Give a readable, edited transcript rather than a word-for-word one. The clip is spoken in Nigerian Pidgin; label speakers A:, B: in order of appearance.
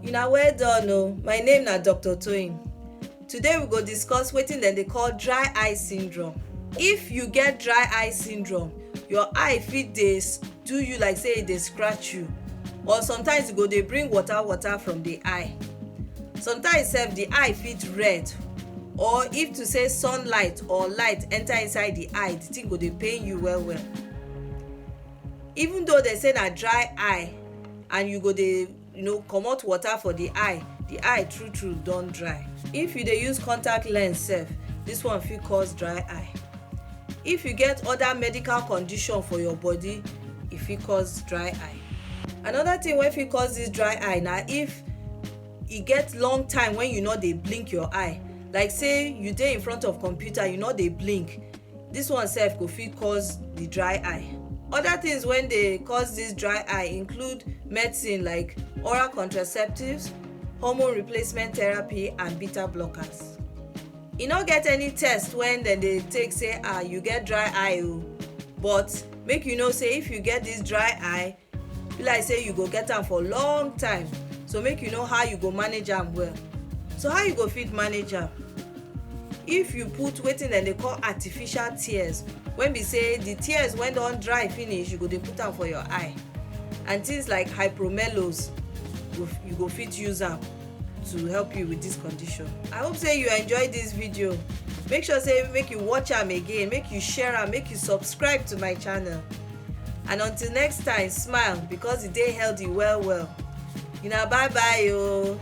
A: Una well done o. My name na Dr. Toyin. Today we go discuss wetin dem dey call dry eye syndrome. If you get dry eye syndrome, your eye fit dey do you like say e dey scratch you, or sometimes e go dey bring water from the eye. Sometimes sef the eye fit red, or if to say sunlight or light enter inside the eye, the thing go dey pain you well well. Even though dem say na dry eye and you go dey comot water for the eye true don dry. If you dey use contact lens sef, this one fit cause dry eye. If you get other medical condition for your body, e fit cause dry eye. Another thing wey fit cause this dry eye na if e get long time when you no dey blink your eye, like say you dey in front of computer, you no dey blink, this one sef go fit cause the dry eye. Other things wey dey cause this dry eye include medicine like oral contraceptives, hormone replacement therapy and beta blockers. E no get any test when dem dey take say you get dry eye o, but make you know say if you get this dry eye, be like say you go get am for long time, so make you know how you go manage am well. So how you go fit manage am? If you put wetin dem dey call artificial tears, when be say the tears wey don dry finish, you go dey put am for your eye, and things like hypromelos, you go fit use am to help you with this condition. I hope say you enjoy this video. Make sure say make you watch am again, make you share am, make you subscribe to my channel, and until next time, smile because e dey healthy well well. Una bye bye o.